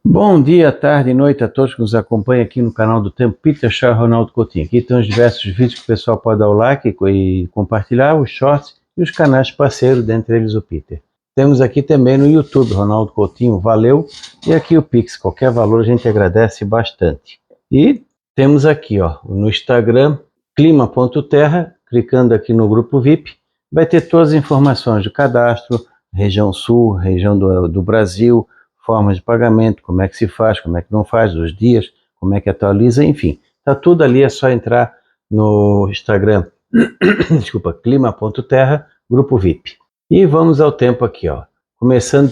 Bom dia, tarde e noite a todos que nos acompanham aqui no canal do Tempo. Peter Shaw e Ronaldo Coutinho. Aqui tem os diversos vídeos que o pessoal pode dar o like e compartilhar, os shorts e os canais parceiros, dentre eles o Peter. Temos aqui também no YouTube, Ronaldo Coutinho, valeu. E aqui o Pix, qualquer valor a gente agradece bastante. E temos aqui no Instagram, clima.terra, clicando aqui no grupo VIP, vai ter todas as informações do cadastro, região sul, região do Brasil, formas de pagamento, como é que se faz, como é que não faz, os dias, como é que atualiza, enfim. Tá tudo ali, é só entrar no Instagram, desculpa, clima.terra, grupo VIP. E vamos ao tempo aqui, começando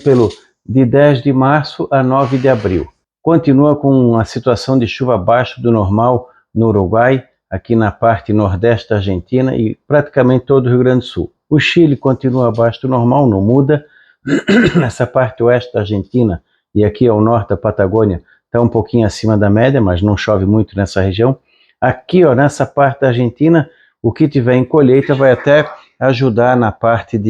de 10 de março a 9 de abril. Continua com a situação de chuva abaixo do normal no Uruguai, aqui na parte nordeste da Argentina e praticamente todo o Rio Grande do Sul. O Chile continua abaixo do normal, não muda. Nessa parte oeste da Argentina e aqui ao norte da Patagônia está um pouquinho acima da média, mas não chove muito nessa região. Aqui, nessa parte da Argentina, o que tiver em colheita vai até ajudar na parte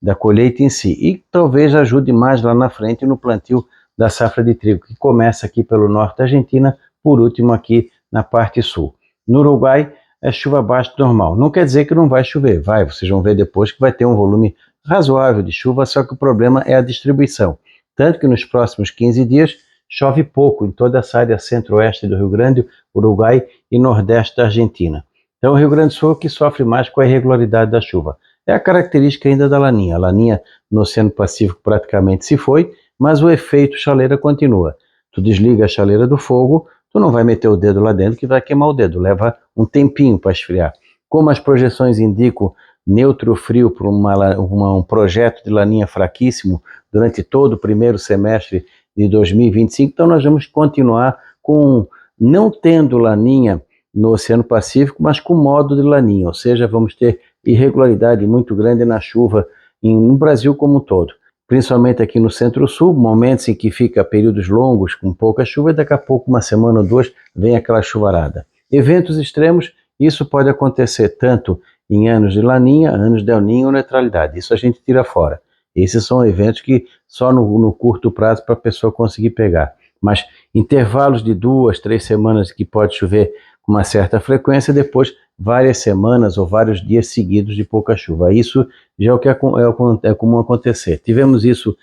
da colheita em si. E talvez ajude mais lá na frente no plantio da safra de trigo, que começa aqui pelo norte da Argentina, por último aqui na parte sul. No Uruguai, é chuva abaixo do normal. Não quer dizer que não vai chover, vocês vão ver depois que vai ter um volume razoável de chuva, só que o problema é a distribuição. Tanto que nos próximos 15 dias chove pouco em toda essa área centro-oeste do Rio Grande, Uruguai e nordeste da Argentina. Então o Rio Grande do Sul é o que sofre mais com a irregularidade da chuva. É a característica ainda da laninha. A laninha no Oceano Pacífico praticamente se foi, mas o efeito chaleira continua. Tu desliga a chaleira do fogo, tu não vai meter o dedo lá dentro que vai queimar o dedo, leva um tempinho para esfriar. Como as projeções indicam, neutro frio para um projeto de laninha fraquíssimo durante todo o primeiro semestre de 2025, então nós vamos continuar não tendo laninha no Oceano Pacífico, mas com modo de laninha, ou seja, vamos ter irregularidade muito grande na chuva no Brasil como um todo, principalmente aqui no Centro-Sul, momentos em que fica períodos longos com pouca chuva e daqui a pouco, uma semana ou duas, vem aquela chuvarada. Eventos extremos, isso pode acontecer tanto em anos de laninha, anos de El Niño ou neutralidade. Isso a gente tira fora. Esses são eventos que só no curto prazo para a pessoa conseguir pegar. Mas intervalos de 2, 3 semanas que pode chover com uma certa frequência, depois várias semanas ou vários dias seguidos de pouca chuva. Isso já é o que é comum acontecer. Tivemos isso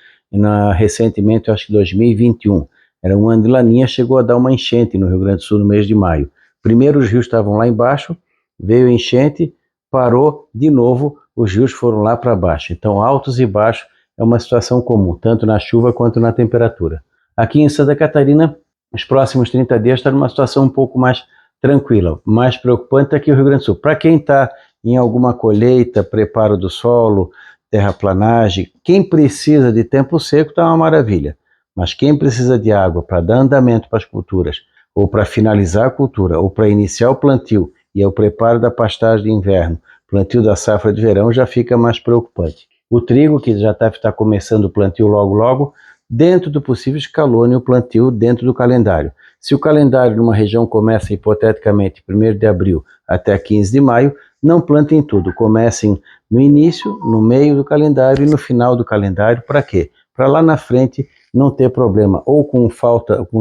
recentemente, acho que 2021. Era um ano de laninha, chegou a dar uma enchente no Rio Grande do Sul no mês de maio. Primeiro os rios estavam lá embaixo, veio a enchente, parou de novo, os rios foram lá para baixo. Então, altos e baixos é uma situação comum, tanto na chuva quanto na temperatura. Aqui em Santa Catarina, os próximos 30 dias está numa situação um pouco mais tranquila. Mais preocupante é aqui o Rio Grande do Sul. Para quem está em alguma colheita, preparo do solo, terraplanagem, quem precisa de tempo seco está uma maravilha. Mas quem precisa de água para dar andamento para as culturas, ou para finalizar a cultura, ou para iniciar o plantio, e é o preparo da pastagem de inverno, plantio da safra de verão, já fica mais preocupante. O trigo, que já deve estar começando o plantio logo, dentro do possível escalone o plantio dentro do calendário. Se o calendário numa região começa hipoteticamente 1º de abril até 15 de maio, não plantem tudo, comecem no início, no meio do calendário e no final do calendário. Para quê? Para lá na frente não ter problema, ou com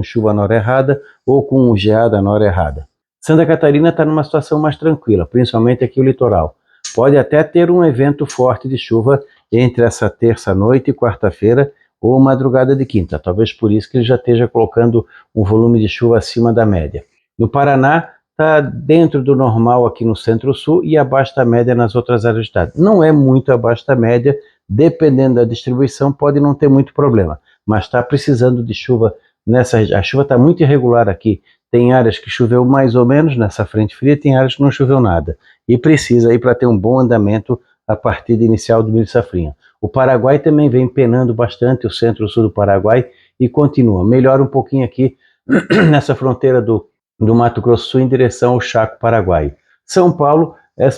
chuva na hora errada, ou com geada na hora errada. Santa Catarina está numa situação mais tranquila, principalmente aqui o litoral. Pode até ter um evento forte de chuva entre essa terça-noite e quarta-feira ou madrugada de quinta. Talvez por isso que ele já esteja colocando um volume de chuva acima da média. No Paraná, está dentro do normal aqui no Centro-Sul e abaixo da média nas outras áreas do estado. Não é muito abaixo da média, dependendo da distribuição, pode não ter muito problema, mas está precisando de chuva nessa região. A chuva está muito irregular aqui. Tem áreas que choveu mais ou menos nessa frente fria, tem áreas que não choveu nada. E precisa aí para ter um bom andamento a partida inicial do milho safrinha. O Paraguai também vem penando bastante, o centro-sul do Paraguai, e continua. Melhora um pouquinho aqui nessa fronteira do Mato Grosso do Sul em direção ao Chaco Paraguai. São Paulo,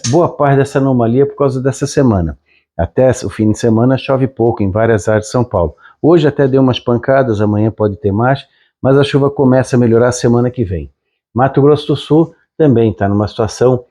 boa parte dessa anomalia por causa dessa semana. Até o fim de semana chove pouco em várias áreas de São Paulo. Hoje até deu umas pancadas, amanhã pode ter mais, mas a chuva começa a melhorar semana que vem. Mato Grosso do Sul também está numa situação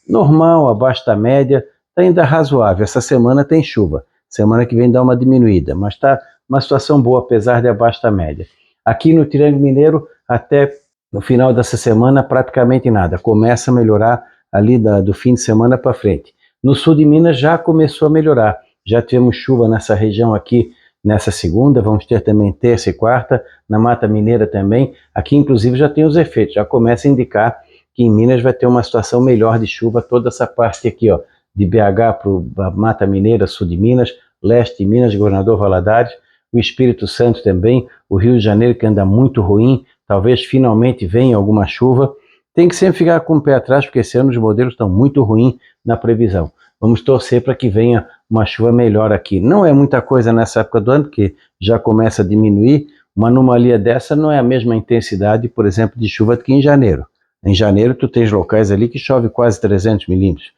normal, abaixo da média, está ainda razoável. Essa semana tem chuva, semana que vem dá uma diminuída, mas está uma situação boa, apesar de abaixo da média. Aqui no Triângulo Mineiro, até no final dessa semana, praticamente nada. Começa a melhorar ali do fim de semana para frente. No sul de Minas já começou a melhorar. Já tivemos chuva nessa região aqui nessa segunda, vamos ter também terça e quarta, na Mata Mineira também. Aqui, inclusive, já tem os efeitos, já começa a indicar que em Minas vai ter uma situação melhor de chuva, toda essa parte aqui, ó, de BH para a Mata Mineira, sul de Minas, leste de Minas, Governador Valadares, o Espírito Santo também, o Rio de Janeiro que anda muito ruim, talvez finalmente venha alguma chuva. Tem que sempre ficar com o pé atrás, porque esse ano os modelos estão muito ruins na previsão. Vamos torcer para que venha uma chuva melhor aqui. Não é muita coisa nessa época do ano, porque já começa a diminuir. Uma anomalia dessa não é a mesma intensidade, por exemplo, de chuva que em janeiro. Em janeiro tu tens locais ali que chove quase 300 milímetros.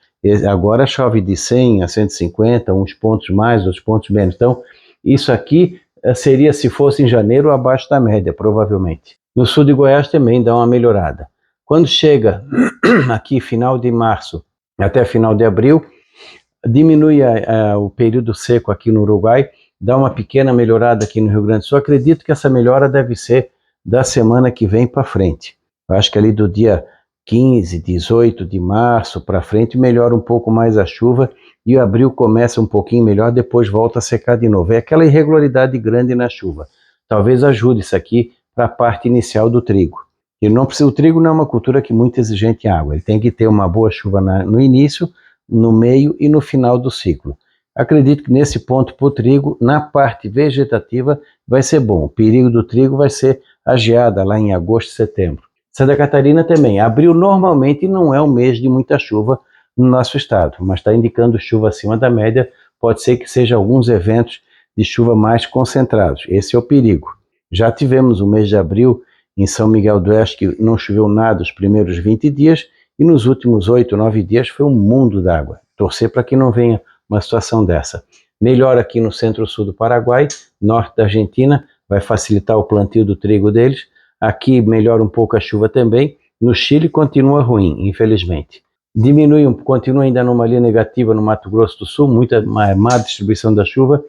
Agora chove de 100 a 150, uns pontos mais, outros pontos menos. Então, isso aqui seria, se fosse em janeiro, abaixo da média, provavelmente. No sul de Goiás também dá uma melhorada. Quando chega aqui final de março até final de abril, diminui o período seco aqui no Uruguai, dá uma pequena melhorada aqui no Rio Grande do Sul. Acredito que essa melhora deve ser da semana que vem para frente. Eu acho que ali do dia 15, 18 de março para frente melhora um pouco mais a chuva e o abril começa um pouquinho melhor, depois volta a secar de novo. É aquela irregularidade grande na chuva. Talvez ajude isso aqui para a parte inicial do trigo. O trigo não é uma cultura que é muito exigente em água, ele tem que ter uma boa chuva no início, no meio e no final do ciclo. Acredito que nesse ponto para o trigo, na parte vegetativa, vai ser bom. O perigo do trigo vai ser a geada lá em agosto e setembro. Santa Catarina também. Abril normalmente não é um mês de muita chuva no nosso estado, mas está indicando chuva acima da média. Pode ser que seja alguns eventos de chuva mais concentrados. Esse é o perigo. Já tivemos o mês de abril em São Miguel do Oeste que não choveu nada os primeiros 20 dias e nos últimos 8, 9 dias foi um mundo d'água. Torcer para que não venha uma situação dessa. Melhor aqui no centro-sul do Paraguai, norte da Argentina, vai facilitar o plantio do trigo deles. Aqui melhora um pouco a chuva também. No Chile continua ruim, infelizmente. Continua ainda a anomalia negativa no Mato Grosso do Sul, muita má distribuição da chuva.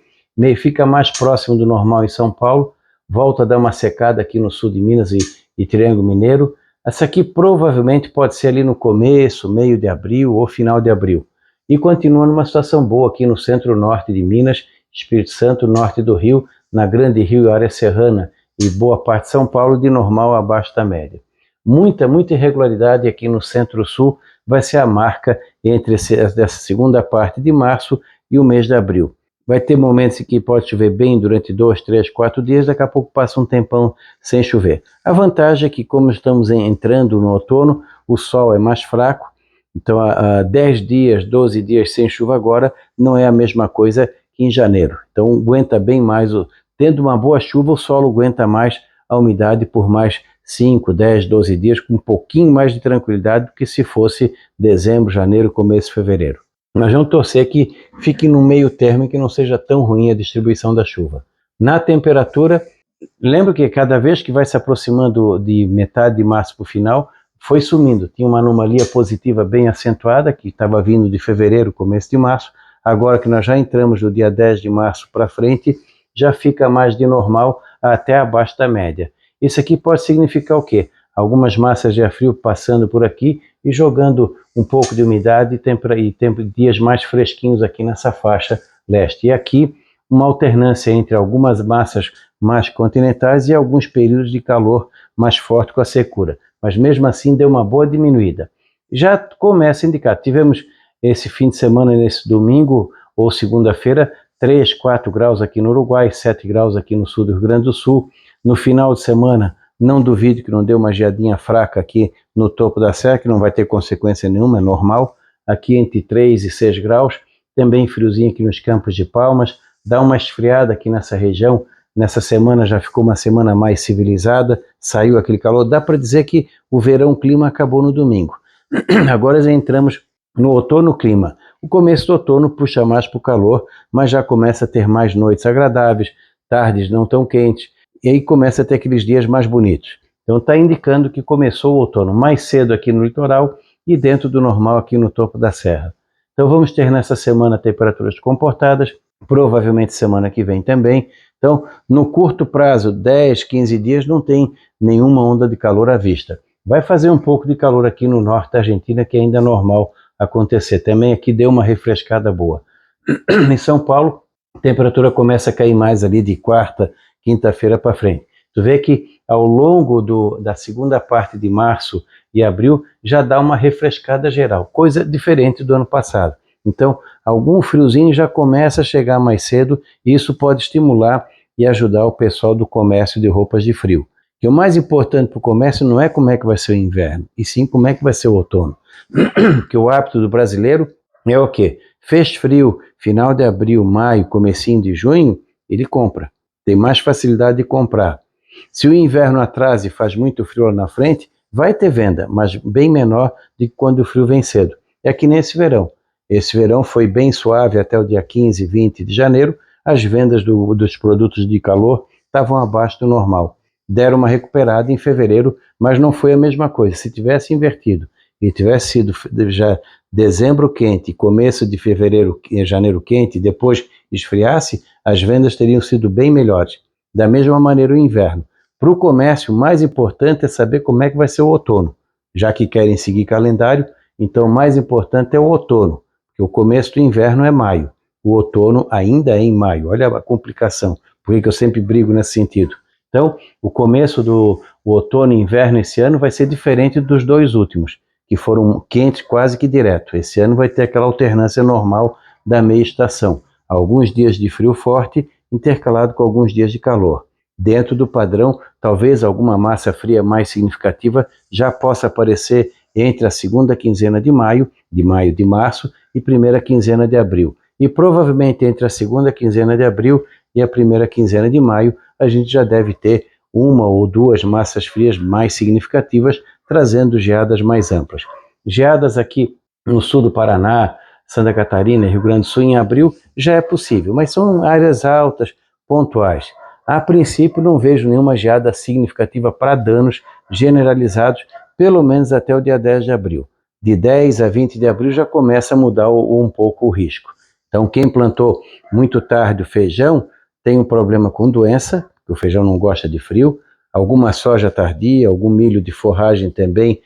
Fica mais próximo do normal em São Paulo. Volta a dar uma secada aqui no sul de Minas e Triângulo Mineiro. Essa aqui provavelmente pode ser ali no começo, meio de abril ou final de abril. E continua numa situação boa aqui no centro-norte de Minas, Espírito Santo, norte do Rio, na Grande Rio, área serrana e boa parte de São Paulo, de normal abaixo da média. Muita irregularidade aqui no centro-sul vai ser a marca entre dessa segunda parte de março e o mês de abril. Vai ter momentos em que pode chover bem durante 2, 3, 4 dias, daqui a pouco passa um tempão sem chover. A vantagem é que, como estamos entrando no outono, o sol é mais fraco, então 10 dias, 12 dias sem chuva agora não é a mesma coisa que em janeiro. Então aguenta bem mais, tendo uma boa chuva o solo aguenta mais a umidade por mais 5, 10, 12 dias com um pouquinho mais de tranquilidade do que se fosse dezembro, janeiro, começo de fevereiro. Nós vamos torcer que fique no meio termo e que não seja tão ruim a distribuição da chuva. Na temperatura, lembro que cada vez que vai se aproximando de metade de março para o final, foi sumindo. Tinha uma anomalia positiva bem acentuada, que estava vindo de fevereiro, começo de março. Agora que nós já entramos do dia 10 de março para frente, já fica mais de normal até abaixo da média. Isso aqui pode significar o quê? Algumas massas de ar frio passando por aqui e jogando um pouco de umidade e dias mais fresquinhos aqui nessa faixa leste. E aqui uma alternância entre algumas massas mais continentais e alguns períodos de calor mais forte com a secura. Mas mesmo assim deu uma boa diminuída. Já começa a indicar, tivemos esse fim de semana, nesse domingo ou segunda-feira, 3, 4 graus aqui no Uruguai, 7 graus aqui no sul do Rio Grande do Sul. No final de semana, não duvido que não dê uma geadinha fraca aqui no topo da serra, que não vai ter consequência nenhuma, é normal. Aqui entre 3 e 6 graus, também friozinho aqui nos Campos de Palmas, dá uma esfriada aqui nessa região. Nessa semana já ficou uma semana mais civilizada, saiu aquele calor. Dá para dizer que o verão, o clima acabou no domingo. Agora já entramos no outono clima. O começo do outono puxa mais para o calor, mas já começa a ter mais noites agradáveis, tardes não tão quentes, e aí começa a ter aqueles dias mais bonitos. Então está indicando que começou o outono mais cedo aqui no litoral e dentro do normal aqui no topo da serra. Então vamos ter nessa semana temperaturas comportadas, provavelmente semana que vem também. Então, no curto prazo, 10, 15 dias, não tem nenhuma onda de calor à vista. Vai fazer um pouco de calor aqui no norte da Argentina, que ainda é normal acontecer. Também aqui deu uma refrescada boa. Em São Paulo, a temperatura começa a cair mais ali de quarta, quinta-feira para frente. Tu vê que ao longo da segunda parte de março e abril já dá uma refrescada geral, coisa diferente do ano passado. Então, algum friozinho já começa a chegar mais cedo e isso pode estimular e ajudar o pessoal do comércio de roupas de frio. Que o mais importante para o comércio não é como é que vai ser o inverno, e sim como é que vai ser o outono. Porque o hábito do brasileiro é o quê? Fez frio, final de abril, maio, comecinho de junho, ele compra. Tem mais facilidade de comprar. Se o inverno atrasa e faz muito frio lá na frente, vai ter venda, mas bem menor do que quando o frio vem cedo. É que nem esse verão. Esse verão foi bem suave até o dia 15, 20 de janeiro. As vendas dos produtos de calor estavam abaixo do normal. Deram uma recuperada em fevereiro, mas não foi a mesma coisa. Se tivesse invertido e tivesse sido já dezembro quente, começo de fevereiro, janeiro quente, depois esfriasse, as vendas teriam sido bem melhores. Da mesma maneira o inverno. Para o comércio, o mais importante é saber como é que vai ser o outono. Já que querem seguir calendário, então o mais importante é o outono, porque o começo do inverno é maio. O outono ainda é em maio. Olha a complicação, por que eu sempre brigo nesse sentido. Então, o começo do outono e inverno esse ano vai ser diferente dos dois últimos, que foram quentes quase que direto. Esse ano vai ter aquela alternância normal da meia estação. Alguns dias de frio forte, intercalado com alguns dias de calor. Dentro do padrão, talvez alguma massa fria mais significativa já possa aparecer entre a segunda quinzena de maio, de março, e primeira quinzena de abril. E provavelmente entre a segunda quinzena de abril e a primeira quinzena de maio, a gente já deve ter uma ou duas massas frias mais significativas, trazendo geadas mais amplas. Geadas aqui no sul do Paraná, Santa Catarina, Rio Grande do Sul, em abril, já é possível, mas são áreas altas, pontuais. A princípio, não vejo nenhuma geada significativa para danos generalizados, pelo menos até o dia 10 de abril. De 10 a 20 de abril já começa a mudar um pouco o risco. Então, quem plantou muito tarde o feijão tem um problema com doença, porque o feijão não gosta de frio. Alguma soja tardia, algum milho de forragem também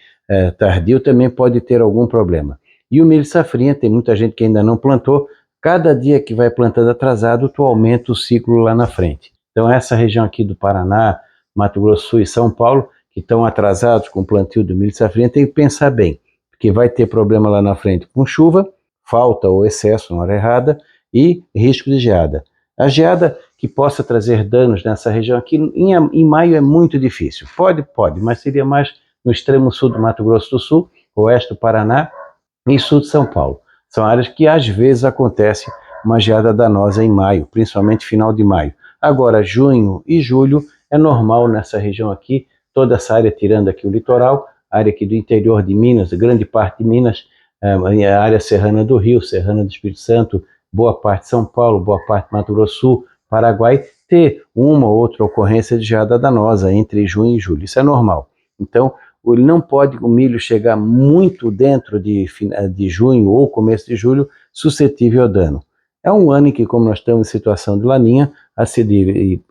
tardio também pode ter algum problema. E o milho safrinha, tem muita gente que ainda não plantou. Cada dia que vai plantando atrasado, tu aumenta o ciclo lá na frente. Então, essa região aqui do Paraná, Mato Grosso do Sul e São Paulo, que estão atrasados com o plantio do milho safrinha, tem que pensar bem, porque vai ter problema lá na frente com chuva, falta ou excesso na hora errada e risco de geada. A geada que possa trazer danos nessa região aqui, em maio é muito difícil. Pode, mas seria mais no extremo sul do Mato Grosso do Sul, oeste do Paraná e sul de São Paulo. São áreas que às vezes acontece uma geada danosa em maio, principalmente final de maio. Agora, junho e julho é normal nessa região aqui, toda essa área, tirando aqui o litoral, a área aqui do interior de Minas, grande parte de Minas, a área serrana do Rio, serrana do Espírito Santo, boa parte de São Paulo, boa parte de Mato Grosso do Sul, Paraguai, ter uma ou outra ocorrência de geada danosa entre junho e julho. Isso é normal. Então, ele não pode o milho chegar muito dentro de junho ou começo de julho, suscetível ao dano. É um ano em que, como nós estamos em situação de laninha,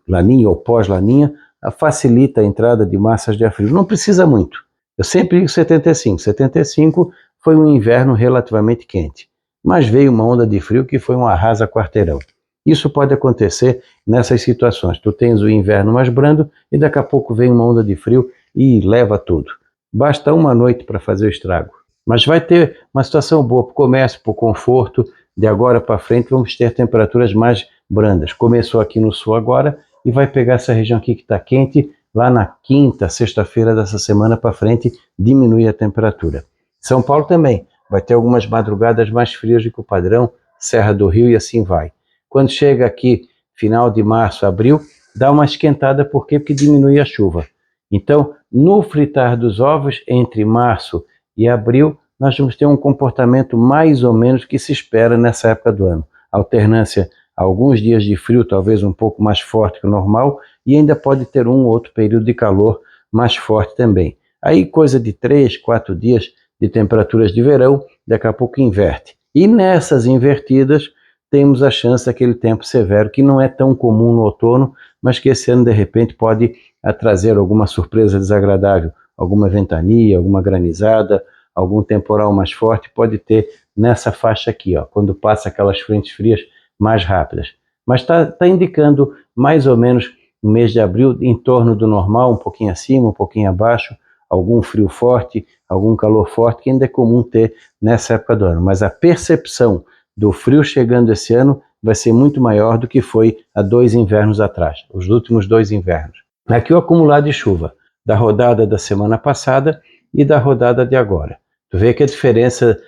laninha ou pós-laninha, facilita a entrada de massas de ar frio. Não precisa muito. Eu sempre digo 75. 75 foi um inverno relativamente quente, mas veio uma onda de frio que foi um arrasa-quarteirão. Isso pode acontecer nessas situações. Tu tens o inverno mais brando e daqui a pouco vem uma onda de frio e leva tudo. Basta uma noite para fazer o estrago. Mas vai ter uma situação boa para o comércio, para o conforto. De agora para frente vamos ter temperaturas mais brandas. Começou aqui no sul agora e vai pegar essa região aqui que está quente. Lá na quinta, sexta-feira dessa semana para frente, diminui a temperatura. São Paulo também vai ter algumas madrugadas mais frias do que o padrão, Serra do Rio e assim vai. Quando chega aqui, final de março, abril, dá uma esquentada, por quê? Porque diminui a chuva. Então, no fritar dos ovos, entre março e abril, nós vamos ter um comportamento mais ou menos que se espera nessa época do ano. Alternância, alguns dias de frio, talvez um pouco mais forte que o normal, e ainda pode ter um ou outro período de calor mais forte também. Aí, coisa de 3, 4 dias de temperaturas de verão, daqui a pouco inverte. E nessas invertidas, temos a chance daquele tempo severo, que não é tão comum no outono, mas que esse ano, de repente, pode trazer alguma surpresa desagradável, alguma ventania, alguma granizada, algum temporal mais forte, pode ter nessa faixa aqui, ó, quando passa aquelas frentes frias mais rápidas. Mas está indicando mais ou menos no mês de abril, em torno do normal, um pouquinho acima, um pouquinho abaixo, algum frio forte, algum calor forte, que ainda é comum ter nessa época do ano. Mas a percepção do frio chegando esse ano vai ser muito maior do que foi há 2 invernos atrás, os últimos 2 invernos. Aqui o acumulado de chuva da rodada da semana passada e da rodada de agora. Tu vê que a diferença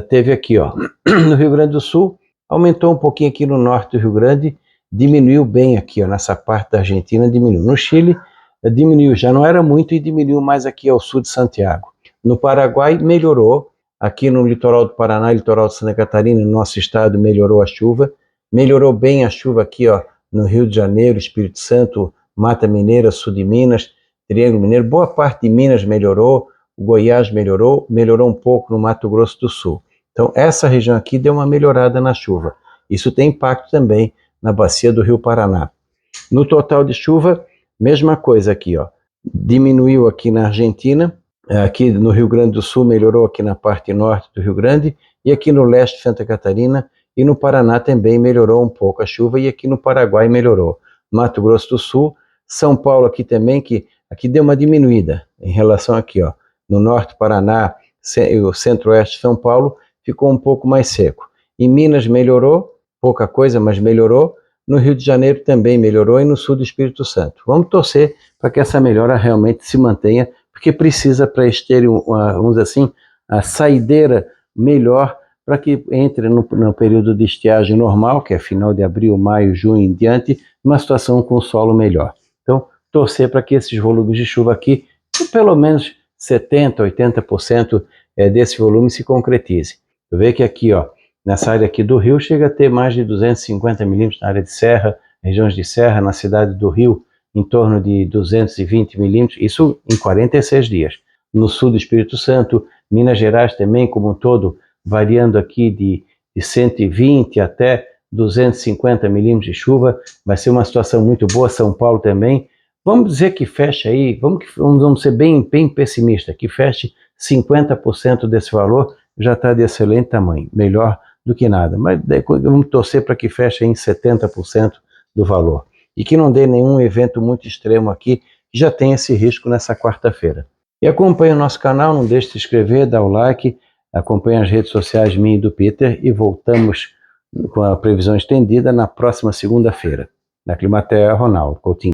teve aqui, ó, no Rio Grande do Sul, aumentou um pouquinho aqui no norte do Rio Grande, diminuiu bem aqui, ó, nessa parte da Argentina, diminuiu. No Chile, diminuiu, já não era muito e diminuiu mais aqui ao sul de Santiago. No Paraguai, melhorou. Aqui no litoral do Paraná, litoral de Santa Catarina, no nosso estado, melhorou a chuva. Melhorou bem a chuva aqui, ó, no Rio de Janeiro, Espírito Santo, Mata Mineira, sul de Minas, Triângulo Mineiro. Boa parte de Minas melhorou, o Goiás melhorou um pouco no Mato Grosso do Sul. Então, essa região aqui deu uma melhorada na chuva. Isso tem impacto também na bacia do Rio Paraná. No total de chuva, mesma coisa aqui, ó. Diminuiu aqui na Argentina, aqui no Rio Grande do Sul melhorou aqui na parte norte do Rio Grande, e aqui no leste de Santa Catarina e no Paraná também melhorou um pouco a chuva, e aqui no Paraguai melhorou. Mato Grosso do Sul, São Paulo aqui também, que aqui deu uma diminuída em relação aqui, ó. No norte do Paraná, o centro-oeste de São Paulo ficou um pouco mais seco. Em Minas melhorou, pouca coisa, mas melhorou. No Rio de Janeiro também melhorou e no sul do Espírito Santo. Vamos torcer para que essa melhora realmente se mantenha, porque precisa para eles terem, vamos dizer assim, a saideira melhor para que entre no período de estiagem normal, que é final de abril, maio, junho em diante, uma situação com solo melhor. Então, torcer para que esses volumes de chuva aqui, pelo menos 70%, 80% desse volume se concretize. Tu vê que aqui, ó, nessa área aqui do Rio, chega a ter mais de 250 milímetros na área de serra, regiões de serra, na cidade do Rio, em torno de 220 milímetros, isso em 46 dias. No sul do Espírito Santo, Minas Gerais também, como um todo, variando aqui de 120 até 250 milímetros de chuva, vai ser uma situação muito boa. São Paulo também. Vamos dizer que fecha aí, vamos ser bem pessimista, que feche 50% desse valor, já está de excelente tamanho, melhor do que nada, mas vamos torcer para que feche em 70% do valor, e que não dê nenhum evento muito extremo aqui, que já tem esse risco nessa quarta-feira. E acompanhe o nosso canal, não deixe de se inscrever, dar o like, acompanhe as redes sociais minha e do Peter, e voltamos com a previsão estendida na próxima segunda-feira. Na Climaterra, Ronaldo Coutinho.